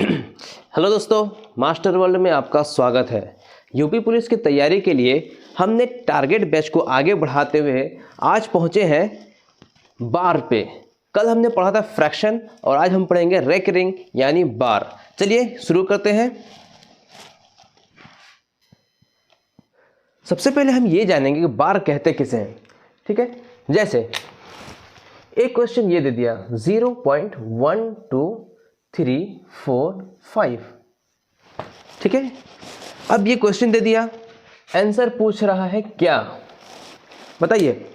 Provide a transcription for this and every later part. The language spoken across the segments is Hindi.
हेलो दोस्तों, मास्टर वर्ल्ड में आपका स्वागत है। यूपी पुलिस की तैयारी के लिए हमने टारगेट बैच को आगे बढ़ाते हुए आज पहुंचे हैं बार पे। कल हमने पढ़ा था फ्रैक्शन और आज हम पढ़ेंगे रेकरिंग यानी बार। चलिए शुरू करते हैं। सबसे पहले हम ये जानेंगे कि बार कहते किसे हैं। ठीक है, जैसे एक क्वेश्चन ये दे दिया 0.12345। ठीक है, अब ये क्वेश्चन दे दिया, आंसर पूछ रहा है क्या। बताइए,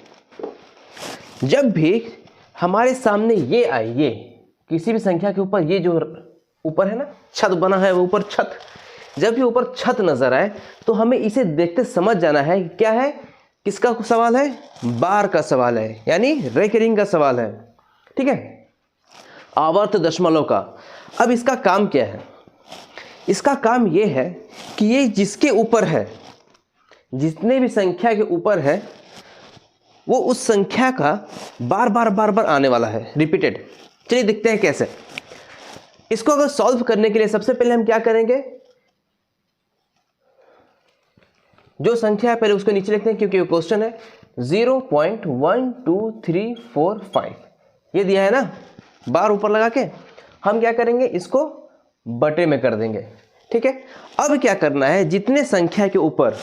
जब भी हमारे सामने ये आए, ये किसी भी संख्या के ऊपर, ये जो ऊपर है ना छत बना है, वो ऊपर छत, जब भी ऊपर छत नजर आए तो हमें इसे देखते समझ जाना है क्या है, किसका सवाल है, बार का सवाल है, यानी रेकरिंग का सवाल है। ठीक है, आवर्त दशमलव का। अब इसका काम क्या है? इसका काम यह है कि ये जिसके ऊपर है, जितने भी संख्या के ऊपर है, वो उस संख्या का बार बार आने वाला है, रिपीटेड। चलिए देखते हैं कैसे। इसको अगर सॉल्व करने के लिए सबसे पहले हम क्या करेंगे, जो संख्या है पहले उसको नीचे लिखते हैं, क्योंकि वो क्वेश्चन है 0.12345 ये दिया है ना, बार ऊपर लगा के हम क्या करेंगे, इसको बटे में कर देंगे। ठीक है, अब क्या करना है, जितने संख्या के ऊपर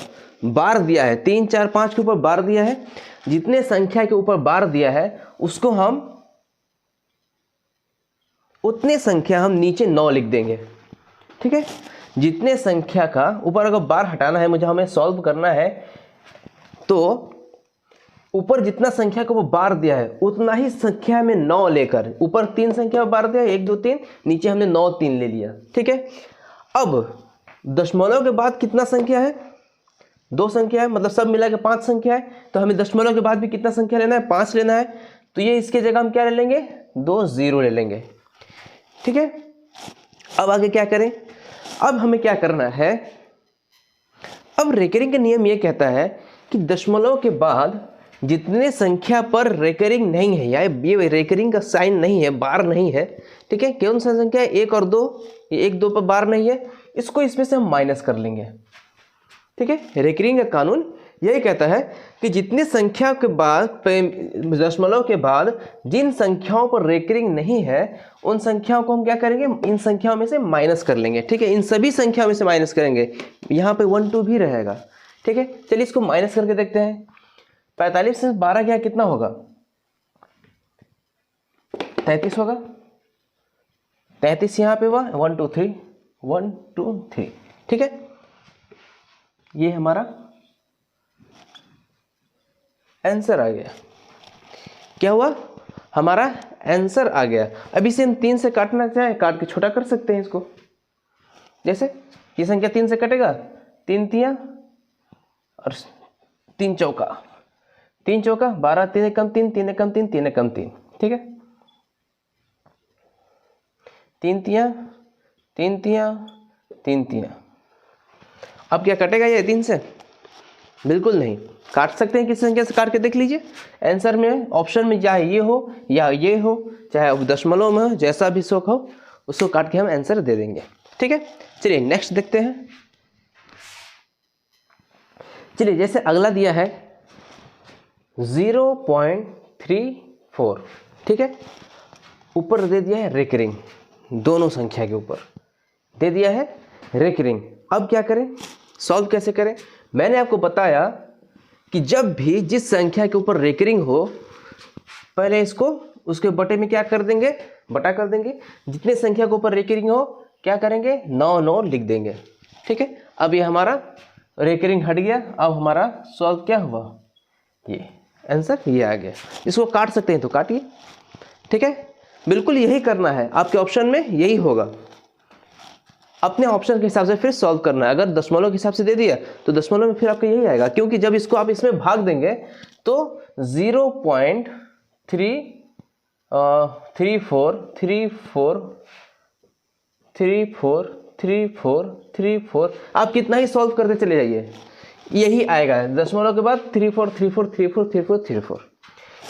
बार दिया है, 3 4 5 के ऊपर बार दिया है, जितने संख्या के ऊपर बार दिया है उसको हम उतने संख्या हम नीचे 9 लिख देंगे। ठीक है, जितने संख्या का ऊपर अगर बार हटाना है मुझे, हमें सॉल्व करना है, तो ऊपर जितना संख्या को वो बार दिया है उतना ही संख्या में 9 लेकर, ऊपर 3 संख्या बार दिया 1 2 3, नीचे हमने 9 3 ले लिया। ठीक है, अब दशमलव के बाद कितना संख्या है, 2 संख्या है, मतलब सब मिला के 5 संख्या है, तो हमें दशमलव के बाद भी कितना संख्या लेना है, 5 लेना है। तो ये इसके जगह हम क्या ले लेंगे, 2 0 ले लेंगे। ठीक है, अब आगे क्या करें, अब हमें क्या करना है, अब रेकरिंग का नियम ये कहता है कि दशमलव के बाद जितने संख्या पर रेकरिंग नहीं है, या ये रेकरिंग का साइन नहीं है, बार नहीं है, ठीक है, कौन सा संख्या है, 1 और 2, ये 1 2 पर बार नहीं है, इसको इसमें से हम माइनस कर लेंगे। ठीक है, रेकरिंग का कानून यही कहता है कि जितने संख्या के बाद, दशमलव के बाद जिन संख्याओं पर रेकरिंग नहीं है उन संख्याओं को हम क्या करेंगे, इन संख्याओं में से माइनस कर लेंगे। ठीक है, इन सभी संख्याओं में से माइनस करेंगे, यहाँ पे 1 2 भी रहेगा। ठीक है, चलिए इसको माइनस करके देखते हैं। 45 से 12 गया कितना होगा, 33 होगा। 33 यहाँ पे हुआ 1 2 3 1 2 3। ठीक है, ये हमारा आंसर आ गया। क्या हुआ, हमारा आंसर आ गया। अब इसे हम 3 से काटना चाहे, काट के छोटा कर सकते हैं इसको। जैसे ये संख्या 3 से कटेगा, 3 तिया और 3 चौका, 3 चौका 12, 3 कम 3, 3 कम 3, 3 कम 3। ठीक है, 3 तिया 3 तिया 3 तिया। अब क्या कटेगा ये 3 से? बिल्कुल नहीं। काट सकते हैं किसी संख्या से, काट के देख लीजिए। आंसर में ऑप्शन में चाहे ये हो या ये हो, चाहे दशमलव में हो, जैसा भी शौक हो उसको काट के हम आंसर दे देंगे। ठीक है, चलिए नेक्स्ट देखते हैं। चलिए जैसे अगला दिया है 0.34। ठीक है, ऊपर दे दिया है रेकरिंग, दोनों संख्या के ऊपर दे दिया है रेकरिंग। अब क्या करें, सॉल्व कैसे करें? मैंने आपको बताया कि जब भी जिस संख्या के ऊपर रेकरिंग हो, पहले इसको उसके बटे में क्या कर देंगे, बटा कर देंगे। जितने संख्या के ऊपर रेकरिंग हो क्या करेंगे, 9 9 लिख देंगे। ठीक है, अब ये हमारा रेकरिंग हट गया। अब हमारा सॉल्व क्या हुआ, ये आंसर ये आ गया। इसको काट सकते हैं तो काटिए। ठीक है, बिल्कुल यही करना है, आपके ऑप्शन में यही होगा। अपने ऑप्शन के हिसाब से फिर सॉल्व करना है। अगर दशमलव के हिसाब से दे दिया तो दशमलव में फिर आपका यही आएगा, क्योंकि जब इसको आप इसमें भाग देंगे तो 0.3434343434 आप कितना ही सॉल्व करते चले जाइए, यही आएगा। दशमलव के बाद 3434343434।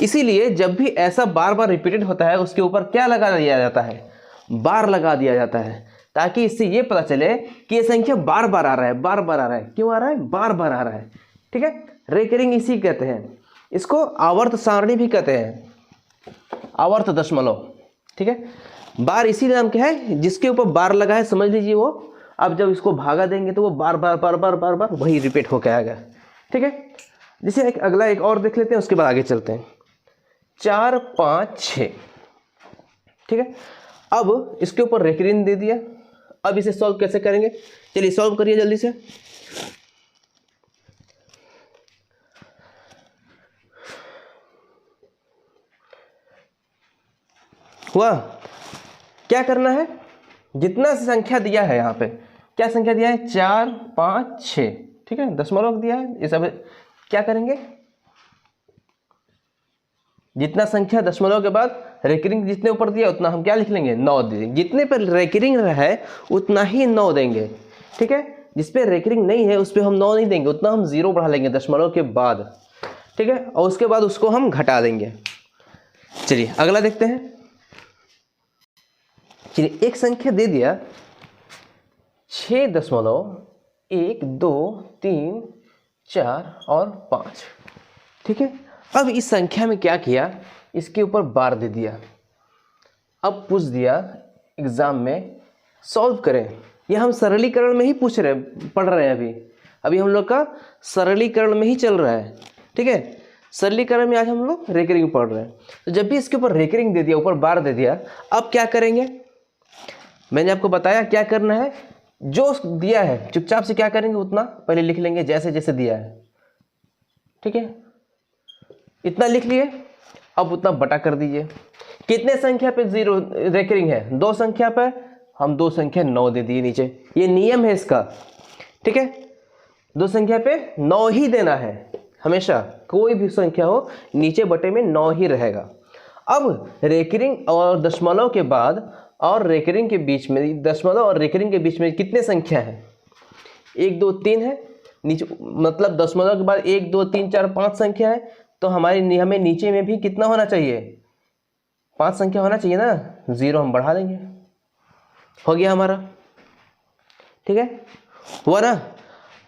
इसीलिए जब भी ऐसा बार बार रिपीटेड होता है उसके ऊपर क्या लगा दिया जाता है, बार लगा दिया जाता है, ताकि इससे ये पता चले कि ये संख्या बार बार आ रहा है, बार बार आ रहा है। क्यों आ रहा है? बार बार आ रहा है। ठीक है, रेकरिंग इसी कहते हैं। इसको आवर्त सारणी भी कहते हैं, आवर्त दशमलव। ठीक है, बार इसी नाम क्या है, जिसके ऊपर बार लगा है समझ लीजिए वो। अब जब इसको भागा देंगे तो वो बार बार बार बार बार बार वही रिपीट होकर आएगा। ठीक है, जैसे अगला एक और देख लेते हैं, उसके बाद आगे चलते हैं। 4 5 6। ठीक है, अब इसके ऊपर रेकरिंग दे दिया। अब इसे सॉल्व कैसे करेंगे? चलिए सॉल्व करिए जल्दी से। हुआ? क्या करना है, जितना संख्या दिया है यहाँ पे, क्या संख्या दिया है? 4 5 6। ठीक है, दशमलव दिया है। ये सब क्या करेंगे, जितना संख्या दशमलव के बाद रेकरिंग जितने ऊपर दिया उतना हम क्या लिख लेंगे? 9 दे देंगे। जितने पर रेकरिंग है उतना ही 9 देंगे। ठीक है, जिस पे रेकरिंग नहीं है उस पर हम 9 नहीं देंगे, उतना हम 0 बढ़ा लेंगे दशमलव के बाद। ठीक है, और उसके बाद उसको हम घटा देंगे। चलिए अगला देखते हैं। चलिए एक संख्या दे दिया 6.1 2 3 4 और 5। ठीक है, अब इस संख्या में क्या किया, इसके ऊपर बार दे दिया। अब पूछ दिया एग्जाम में सॉल्व करें। ये हम सरलीकरण में ही पढ़ रहे हैं। अभी हम लोग का सरलीकरण में ही चल रहा है। ठीक है, सरलीकरण में आज हम लोग रेकरिंग पढ़ रहे हैं। तो जब भी इसके ऊपर रेकरिंग दे दिया, ऊपर बार दे दिया, अब क्या करेंगे? मैंने आपको बताया क्या करना है। जो दिया है चुपचाप से क्या करेंगे, उतना पहले लिख लेंगे जैसे जैसे दिया है। ठीक है, इतना लिख लिए, अब उतना बटा कर दीजिए। कितने संख्या पे 0 रेकरिंग है? 2 संख्या पे हम 2 संख्या 9 दे दिए नीचे। ये नियम है इसका। ठीक है, 2 संख्या पे 9 ही देना है हमेशा। कोई भी संख्या हो नीचे बटे में 9 ही रहेगा। अब रेकरिंग और दशमलव के बाद और रेकरिंग के बीच में, दशमलव और रेकरिंग के बीच में कितने संख्या है? 1 2 3 है नीचे, मतलब दशमलव के बाद 1 2 3 4 5 संख्या है। तो हमें नीचे में भी कितना होना चाहिए? 5 संख्या होना चाहिए ना। 0 हम बढ़ा देंगे, हो गया हमारा। ठीक है, हुआ ना?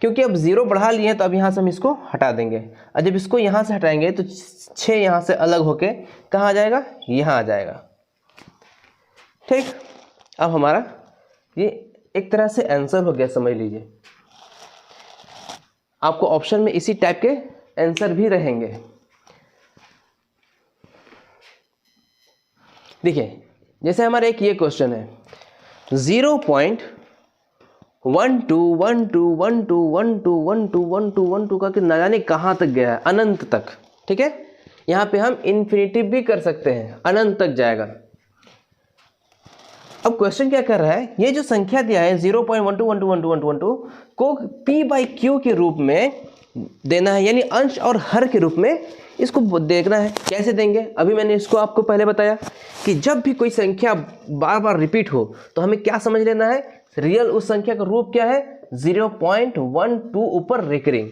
क्योंकि अब 0 बढ़ा लिए तो अब यहाँ से हम इसको हटा देंगे। और जब इसको यहाँ से हटाएंगे तो 6 यहाँ से अलग होके कहाँ आ जाएगा? यहाँ आ जाएगा। ठीक, अब हमारा ये एक तरह से आंसर हो गया, समझ लीजिए। आपको ऑप्शन में इसी टाइप के आंसर भी रहेंगे। देखिए जैसे हमारा एक ये क्वेश्चन है 0.121212121212 का न जाने कहाँ तक गया है, अनंत तक। ठीक है, यहाँ पे हम इन्फिनिटी भी कर सकते हैं, अनंत तक जाएगा। अब क्वेश्चन क्या कर रहा है, ये जो संख्या दिया है 0.12121212 को p/q के रूप में देना है, यानी अंश और हर के रूप में इसको देखना है। कैसे देंगे? अभी मैंने इसको आपको पहले बताया कि जब भी कोई संख्या बार बार रिपीट हो तो हमें क्या समझ लेना है, रियल उस संख्या का रूप क्या है? 0.12 ऊपर रेकरिंग,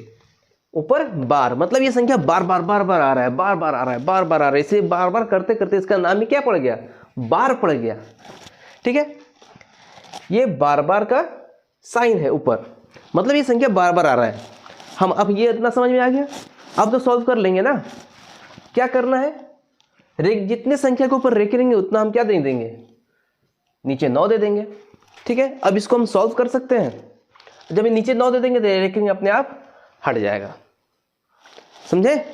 ऊपर बार, मतलब ये संख्या बार बार बार बार आ रहा है, बार बार आ रहा है, बार बार आ रहा है। इसे बार बार करते करते इसका नाम ही क्या पड़ गया? बार पड़ गया। ठीक है, ये बार बार का साइन है ऊपर, मतलब ये संख्या बार बार आ रहा है। हम अब ये इतना समझ में आ गया। अब तो सॉल्व कर लेंगे ना। क्या करना है, जितने संख्या के ऊपर रेकरिंग है उतना हम क्या दे देंगे? नीचे 9 दे देंगे। ठीक है, अब इसको हम सॉल्व कर सकते हैं। जब ये नीचे 9 दे देंगे तो रेकरिंग अपने आप हट जाएगा। समझे?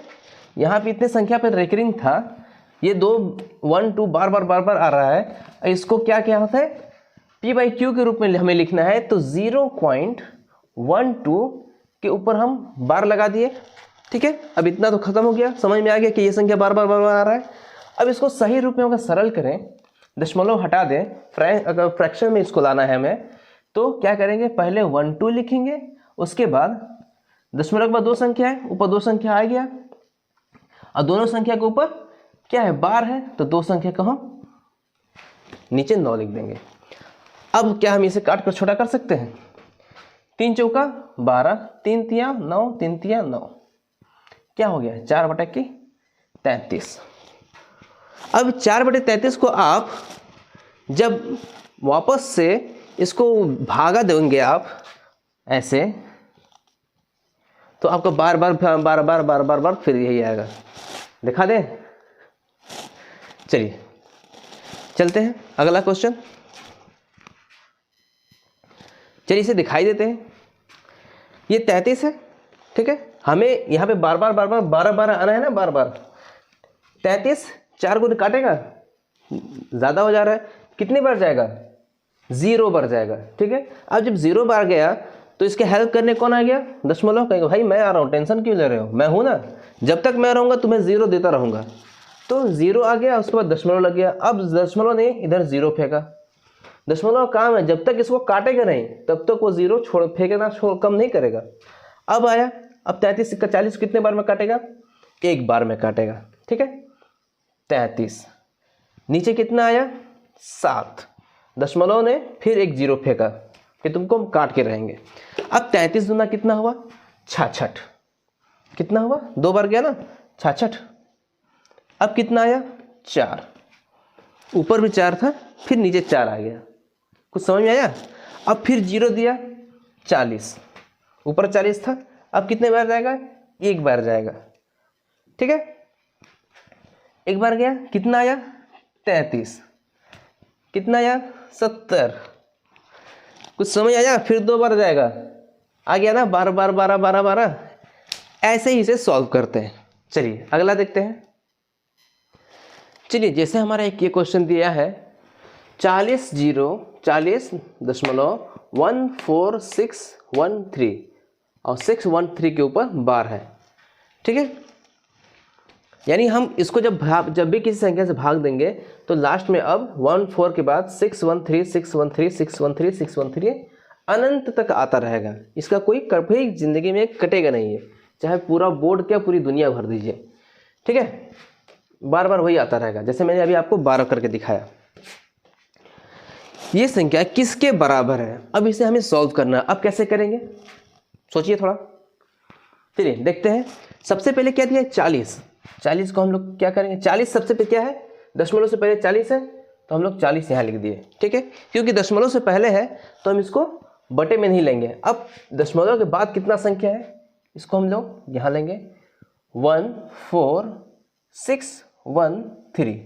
यहाँ पे इतने संख्या पर रेकरिंग था, ये 2 1 2 बार बार बार बार आ रहा है। इसको क्या क्या होता है? p/q के रूप में हमें लिखना है। तो 0.12 के ऊपर हम बार लगा दिए। ठीक है, अब इतना तो खत्म हो गया, समझ में आ गया कि ये संख्या बार बार बार बार आ रहा है। अब इसको सही रूप में अगर सरल करें, दशमलव हटा दें, अगर फ्रैक्शन में इसको लाना है हमें, तो क्या करेंगे? पहले 1 2 लिखेंगे, उसके बाद दशमलव के बाद 2 संख्या है, ऊपर 2 संख्या आ गया, और दोनों संख्या के ऊपर क्या है? बार है, तो 2 संख्या को हम नीचे 9 लिख देंगे। अब क्या हम इसे काट कर छोटा कर सकते हैं? 3 चौका 12, 3 तिया 9, 3 तिया 9, क्या हो गया? 4/33। अब 4/33 को आप जब वापस से इसको भागा देंगे आप ऐसे, तो आपका बार बार बार बार बार बार बार फिर यही आएगा। दिखा दें? चलिए चलते हैं अगला क्वेश्चन। चलिए इसे दिखाई देते हैं। ये 33 है, ठीक है। हमें यहाँ पे बार बार 12 आना है ना, बार बार 33 4 को काटेगा, ज़्यादा हो जा रहा है, कितनी बार जाएगा? 0 बार जाएगा, ठीक है। अब जब 0 बार गया तो इसके हेल्प करने कौन आ गया? दशमलव। कहेंगे भाई मैं आ रहा हूँ, टेंशन क्यों ले रहे हो, मैं हूँ ना, जब तक मैं रहूँगा तुम्हें 0 देता रहूँगा। तो 0 आ गया, उसके बाद दशमलव लग गया। अब दशमलव ने इधर 0 फेंका, दशमलव काम है, जब तक इसको काटेगा नहीं तब तक वो 0 छोड़ फेंकेगा, कम नहीं करेगा। अब आया, अब 33 का 40 कितने बार में काटेगा? 1 बार में काटेगा, ठीक है। 33 नीचे कितना आया? 7। दशमलव ने फिर एक 0 फेंका कि तुमको हम काट के रहेंगे। अब 33 दूना कितना हुआ? 66। कितना हुआ? 2 बार गया ना, 66। अब कितना आया? 4। ऊपर भी 4 था, फिर नीचे 4 आ गया। कुछ समझ में आया? अब फिर 0 दिया, 40। ऊपर 40 था, अब कितने बार जाएगा? 1 बार जाएगा, ठीक है। 1 बार गया, कितना आया? 33। कितना आया? 70। कुछ समझ आया? फिर 2 बार जाएगा, आ गया ना, 12 बार 12 12 12। ऐसे ही इसे सॉल्व करते हैं। चलिए अगला देखते हैं। चलिए जैसे हमारा एक ये क्वेश्चन दिया है 40.146113 और 613 के ऊपर बार है, ठीक है। यानी हम इसको जब भी किसी संख्या से भाग देंगे तो लास्ट में अब 14 के बाद 613 613 613 613 अनंत तक आता रहेगा। इसका कोई कभी जिंदगी में कटेगा नहीं है, चाहे पूरा बोर्ड क्या पूरी दुनिया भर दीजिए, ठीक है। बार बार वही आता रहेगा। जैसे मैंने अभी आपको 12 करके दिखाया। ये संख्या किसके बराबर है? अब इसे हमें सॉल्व करना है। अब कैसे करेंगे? सोचिए थोड़ा। चलिए देखते हैं। सबसे पहले क्या दिया? 40। 40 को हम लोग क्या करेंगे? 40 सबसे पहले क्या है? दशमलव से पहले 40 है, तो हम लोग 40 यहाँ लिख दिए, ठीक है। क्योंकि दशमलव से पहले है तो हम इसको बटे में नहीं लेंगे। अब दशमलव के बाद कितना संख्या है, इसको हम लोग यहाँ लेंगे 14613,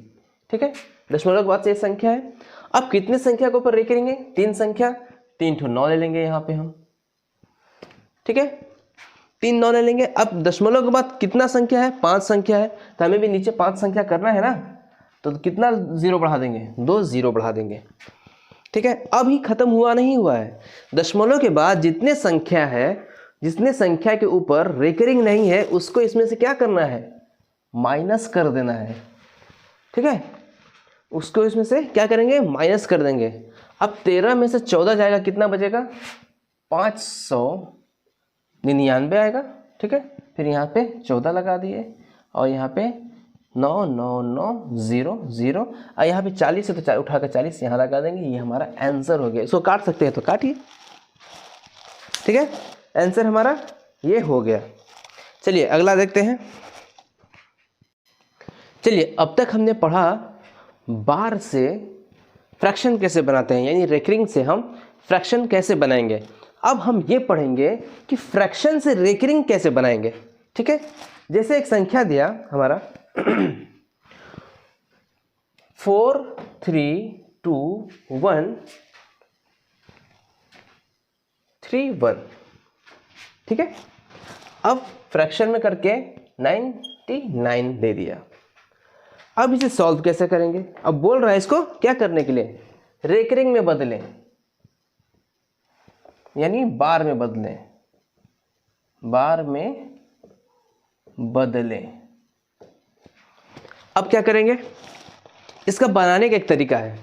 ठीक है। दशमलव के बाद से ये संख्या है। अब कितनी संख्या के ऊपर रे करेंगे? 3 संख्या, 3 ठो 9 ले लेंगे यहाँ पे हम, ठीक है। 3 9 ले लेंगे। अब दशमलव के बाद कितना संख्या है? 5 संख्या है, तो हमें भी नीचे 5 संख्या करना है ना, तो कितना 0 बढ़ा देंगे? 2 0 बढ़ा देंगे, ठीक है। अब ही खत्म हुआ नहीं हुआ है। दशमलव के बाद जितने संख्या है, जितने संख्या के ऊपर रेकरिंग नहीं है, उसको इसमें से क्या करना है? माइनस कर देना है, ठीक है। उसको इसमें से क्या करेंगे? माइनस कर देंगे। अब 13 में से 14 जाएगा, कितना बचेगा? 599 आएगा, ठीक है। फिर यहाँ पे 14 लगा दिए और यहाँ पे 9 9 9 0 0 और यहाँ पे 40 है तो उठाकर 40 यहाँ लगा देंगे। ये हमारा आंसर हो गया। इसको काट सकते हैं तो काटिए, ठीक है। आंसर हमारा ये हो गया। चलिए अगला देखते हैं। चलिए अब तक हमने पढ़ा बार से फ्रैक्शन कैसे बनाते हैं, यानी रेकरिंग से हम फ्रैक्शन कैसे बनाएंगे। अब हम ये पढ़ेंगे कि फ्रैक्शन से रेकरिंग कैसे बनाएंगे, ठीक है। जैसे एक संख्या दिया हमारा 4 3 2 1 3 1, ठीक है। अब फ्रैक्शन में करके 99 दे दिया। अब इसे सॉल्व कैसे करेंगे? अब बोल रहा है इसको क्या करने के लिए? रेकरिंग में बदलें, यानी बार में बदलें, बार में बदलें। अब क्या करेंगे? इसका बनाने का एक तरीका है।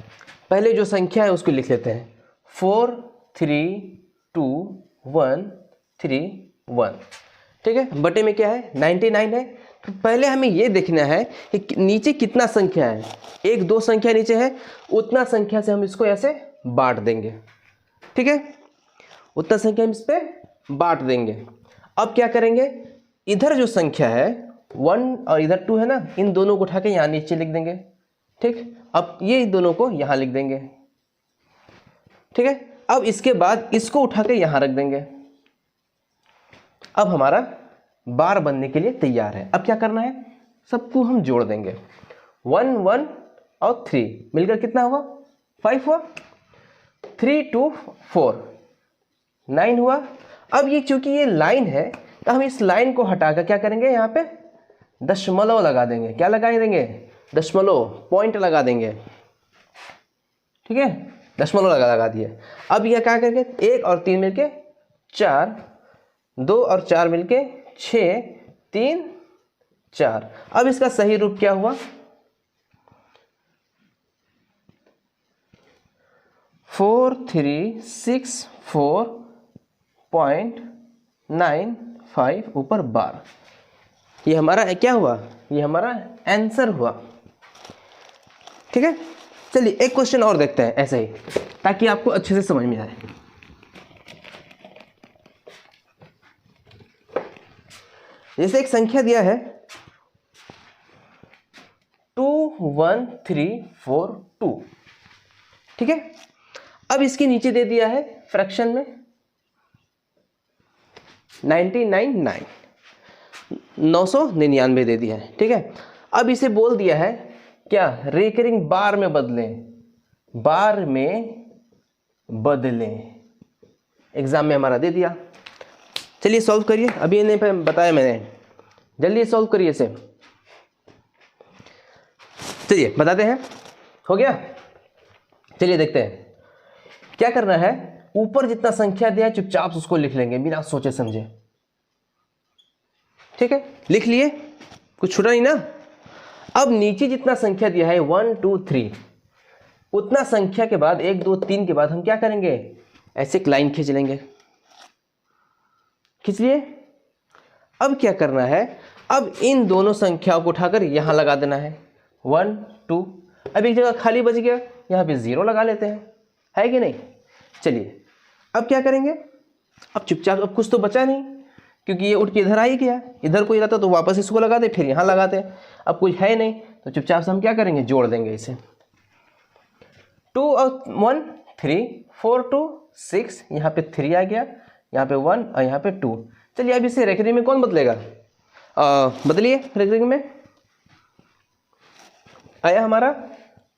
पहले जो संख्या है उसको लिख लेते हैं 4 3 2 1 3 1, ठीक है। बटे में क्या है? 99 है। तो पहले हमें ये देखना है कि नीचे कितना संख्या है। 1 2 संख्या नीचे है, उतना संख्या से हम इसको ऐसे बांट देंगे, ठीक है। उतना संख्या हम इस पे बांट देंगे। अब क्या करेंगे? इधर जो संख्या है 1 और इधर 2 है ना, इन दोनों को उठा के यहाँ नीचे लिख देंगे, ठीक। अब ये दोनों को यहाँ लिख देंगे, ठीक है। अब इसके बाद इसको उठा के यहाँ रख देंगे। अब हमारा बार बनने के लिए तैयार है। अब क्या करना है, सबको हम जोड़ देंगे। 1 1 और 3 मिलकर कितना हुआ, 5 हुआ। 3 2 4 9 हुआ। अब ये चूंकि ये लाइन है तो हम इस लाइन को हटाकर क्या करेंगे, यहाँ पे दशमलव लगा देंगे। क्या लगा देंगे, दशमलव, पॉइंट लगा देंगे। ठीक है, दशमलव लगा दिए। अब यह क्या करेंगे, 1 और 3 मिलके 4, 2 और 4 मिलके 6, 3 4। अब इसका सही रूप क्या हुआ, 4364.95 ऊपर बार। ये हमारा क्या हुआ, ये हमारा आंसर हुआ। ठीक है, चलिए एक क्वेश्चन और देखते हैं ऐसे ही, ताकि आपको अच्छे से समझ में आए। जैसे एक संख्या दिया है 21342, ठीक है। अब इसके नीचे दे दिया है फ्रैक्शन में 999 दे दिया है, ठीक है। अब इसे बोल दिया है क्या, रिकरिंग बार में बदलें, बार में बदलें। एग्जाम में हमारा दे दिया। चलिए सॉल्व करिए, अभी ये नहीं बताया मैंने, जल्दी सॉल्व करिए इसे। चलिए बताते हैं, हो गया। चलिए देखते हैं क्या करना है। ऊपर जितना संख्या दिया है चुपचाप उसको लिख लेंगे बिना सोचे समझे। ठीक है, लिख लिए, कुछ छूटा नहीं ना। अब नीचे जितना संख्या दिया है 1 2 3, उतना संख्या के बाद 1 2 3 के बाद हम क्या करेंगे, ऐसे एक लाइन खींच लेंगे। खींच लिए। अब क्या करना है, अब इन दोनों संख्याओं को उठाकर यहां लगा देना है 1 2। अब एक जगह खाली बच गया, यहां पे 0 लगा लेते हैं, है कि नहीं। चलिए अब क्या करेंगे, अब चुपचाप, अब कुछ तो बचा नहीं क्योंकि ये उठ के इधर आ ही गया। इधर कोई रहता तो वापस इसको लगा दे, फिर यहाँ लगाते। अब कुछ है नहीं तो चुपचाप से हम क्या करेंगे, जोड़ देंगे इसे। 2 और 1 3 4 2 6, यहाँ पे 3 आ गया, यहाँ पे 1 और यहाँ पे 2। चलिए अब इसे रेखरी में कौन बदलेगा, बदलिए। रेखरी में आया हमारा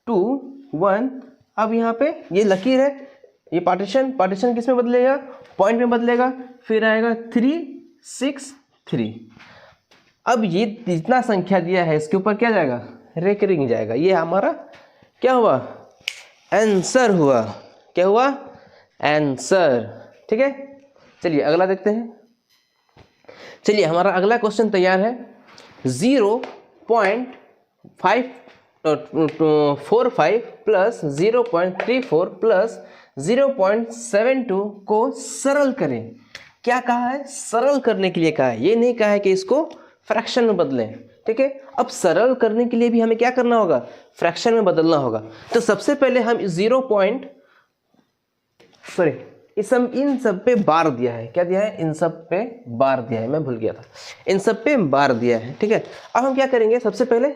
2 1। अब यहाँ पे ये लकीर है, ये पार्टीशन किस में बदलेगा, पॉइंट में बदलेगा। फिर आएगा 3 6 3। अब ये जितना संख्या दिया है इसके ऊपर क्या जाएगा, रेकरिंग जाएगा। ये हमारा क्या हुआ, आंसर हुआ। क्या हुआ, आंसर। ठीक है, चलिए अगला देखते हैं। चलिए हमारा अगला क्वेश्चन तैयार है। 0.45 प्लस 0.34 प्लस 0.72 को सरल करें। क्या कहा है, सरल करने के लिए कहा है, ये नहीं कहा है कि इसको फ्रैक्शन में बदलें। ठीक है, अब सरल करने के लिए भी हमें क्या करना होगा, फ्रैक्शन में बदलना होगा। तो सबसे पहले हम इन सब पे बार दिया है। क्या दिया है, इन सब पे बार दिया है, मैं भूल गया था, इन सब पे बार दिया है। ठीक है, अब हम क्या करेंगे, सबसे पहले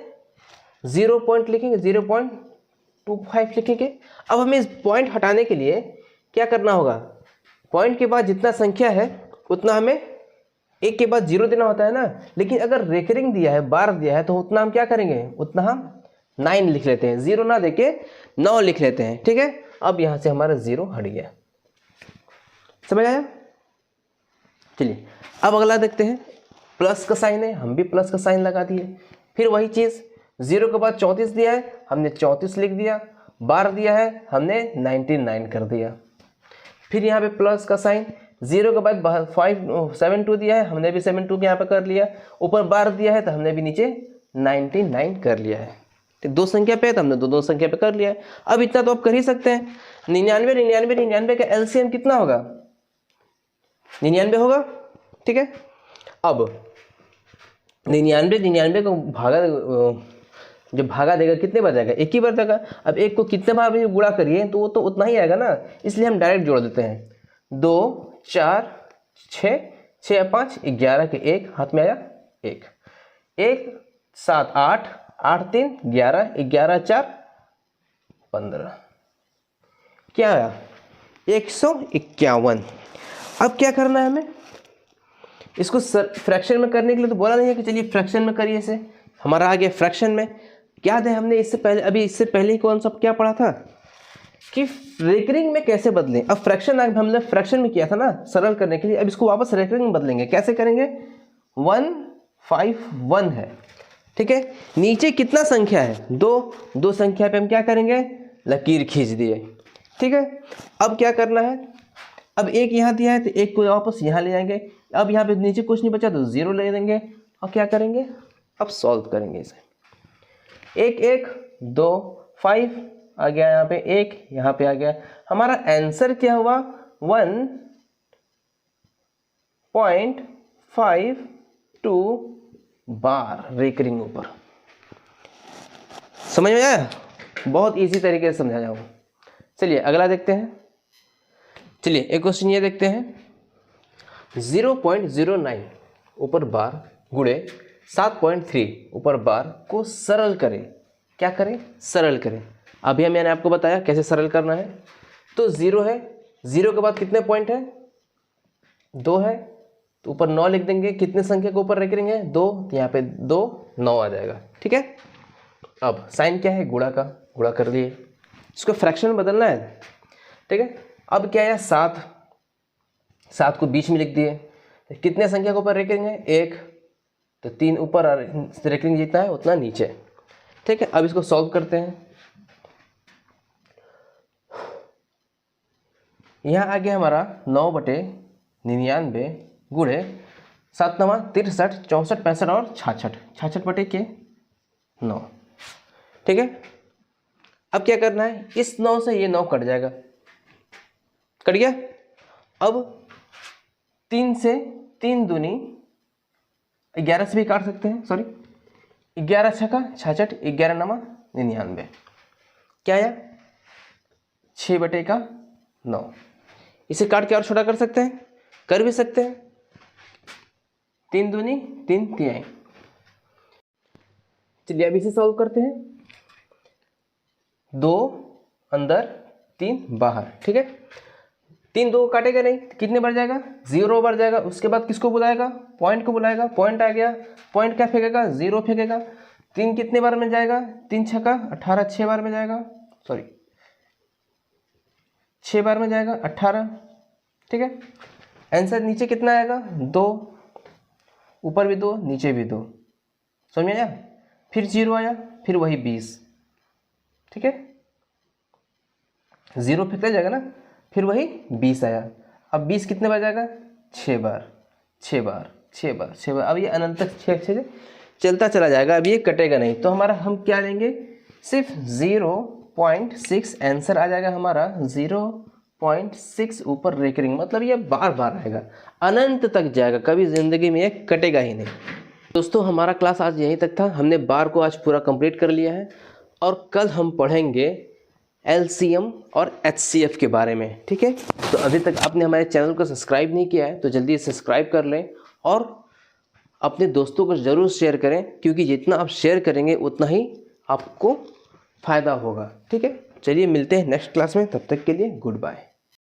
0 पॉइंट लिखेंगे, 0.25 लिखेंगे। अब हमें इस पॉइंट हटाने के लिए क्या करना होगा, पॉइंट के बाद जितना संख्या है उतना हमें एक के बाद 0 देना होता है ना। लेकिन अगर रेकरिंग दिया है, बार दिया है, तो उतना हम क्या करेंगे, उतना हम 9 लिख लेते हैं, 0 ना देके 9 लिख लेते हैं। ठीक है, अब यहां से हमारा 0 हट गया। समझ आया। चलिए अब अगला देखते हैं। प्लस का साइन है, हम भी प्लस का साइन लगा दिए। फिर वही चीज, 0 के बाद 34 दिया है, हमने 34 लिख दिया। बार दिया है, हमने 99 कर दिया। फिर यहाँ पे प्लस का साइन, 0 के बाद 72 दिया है, हमने भी 72 यहाँ पे कर लिया। ऊपर बार दिया है तो हमने भी नीचे 99 कर लिया है। तो 2 संख्या पे है तो हमने दो संख्या पे कर लिया है। अब इतना तो आप कर ही सकते हैं। 99 का एलसीएम कितना होगा, 99 होगा। ठीक है, अब 99 को भागा, जब भागा देगा कितने बार जाएगा, एक ही बार जाएगा। अब एक को कितने बार भी गुणा करिए तो वो तो उतना ही आएगा ना, इसलिए हम डायरेक्ट जोड़ देते हैं। 2 4 6 6 5 11 के 1 हाथ में आया, 1 1 7 8 8 3 11 11 4 15। क्या आया, 151। अब क्या करना है हमें, इसको फ्रैक्शन में करने के लिए तो बोला नहीं है कि चलिए फ्रैक्शन में करिए इसे, हमारा आ गया फ्रैक्शन में। याद है हमने इससे पहले ही कौन सा क्या पढ़ा था कि रेकरिंग में कैसे बदलें। अब फ्रैक्शन हमने फ्रैक्शन में किया था ना सरल करने के लिए, अब इसको वापस रेकरिंग में बदलेंगे। कैसे करेंगे, 151 है, ठीक है। नीचे कितना संख्या है, दो संख्या पे हम क्या करेंगे, लकीर खींच दिए, ठीक है। अब क्या करना है, अब एक यहाँ दिया है तो एक को वापस यहाँ ले जाएंगे। अब यहाँ पे नीचे कुछ नहीं बचा तो 0 ले देंगे और क्या करेंगे, अब सॉल्व करेंगे इसे। 1 1 2 5 आ गया, यहाँ पे 1 यहाँ पे आ गया। हमारा आंसर क्या हुआ, 1.52 बार रेकरिंग ऊपर। समझ में आया, बहुत इजी तरीके से समझा जाऊंगा। चलिए अगला देखते हैं। चलिए एक क्वेश्चन ये देखते हैं, 0.09 ऊपर बार गुणे 7.3 ऊपर बार को सरल करें। क्या करें, सरल करें। अभी मैंने आपको बताया कैसे सरल करना है। तो 0 है, 0 के बाद कितने पॉइंट है, 2 है, तो ऊपर 9 लिख देंगे। कितने संख्या को ऊपर रख देंगे, 2, तो यहाँ पे 2 9 आ जाएगा, ठीक है। अब साइन क्या है, गुणा का, गुणा कर लिए। इसको फ्रैक्शन में बदलना है, ठीक है। अब क्या है, 7 को बीच में लिख दिए। कितने संख्या को ऊपर रखेंगे, 1, तो 3 ऊपर रखेंगे, जितना है उतना नीचे, ठीक है। अब इसको सॉल्व करते हैं। यहाँ आ गया हमारा 9/99 गुणे 7 9 63 64 65 और 66/9, ठीक है। अब क्या करना है, इस 9 से ये 9 कट जाएगा, कट गया। अब 3 से 3 दूनी 11 से भी काट सकते हैं, सॉरी 11 छक्का 66 11 9 99, क्या आया 6/9। इसे काट के और छोटा कर सकते हैं, कर भी सकते हैं। 3 दूनी 3 तिहाई। चलिए अब इसे सॉल्व करते हैं। 2 अंदर 3 बाहर, ठीक है। 3 2 काटेगा नहीं, कितने बार जाएगा, 0 बार जाएगा। उसके बाद किसको बुलाएगा, पॉइंट को बुलाएगा। पॉइंट आ गया, पॉइंट क्या फेंकेगा, 0 फेंकेगा। 3 कितने बार में जाएगा, 3 छक्का 18 6 बार में जाएगा, सॉरी 6 बार में जाएगा 18, ठीक है। आंसर नीचे कितना आएगा, 2, ऊपर भी 2 नीचे भी 2, समझ में आया। फिर 0 आया, फिर वही 20, ठीक है। 0 फेंकता जाएगा ना, फिर वही 20 आया। अब 20 कितने बार जाएगा, 6 बार 6 बार 6 बार 6 बार। अब ये अनंत तक 6 चलता चला जाएगा, अब ये कटेगा नहीं। तो हमारा हम क्या लेंगे, सिर्फ 0.6 आंसर आ जाएगा हमारा, 0.6 ऊपर रेकरिंग, मतलब ये बार बार आएगा, अनंत तक जाएगा, कभी जिंदगी में ये कटेगा ही नहीं। दोस्तों हमारा क्लास आज यहीं तक था। हमने बार को आज पूरा कंप्लीट कर लिया है और कल हम पढ़ेंगे LCM और HCF के बारे में, ठीक है। तो अभी तक आपने हमारे चैनल को सब्सक्राइब नहीं किया है तो जल्दी सब्सक्राइब कर लें और अपने दोस्तों को ज़रूर शेयर करें, क्योंकि जितना आप शेयर करेंगे उतना ही आपको फ़ायदा होगा, ठीक है। चलिए मिलते हैं नेक्स्ट क्लास में, तब तक के लिए गुड बाय।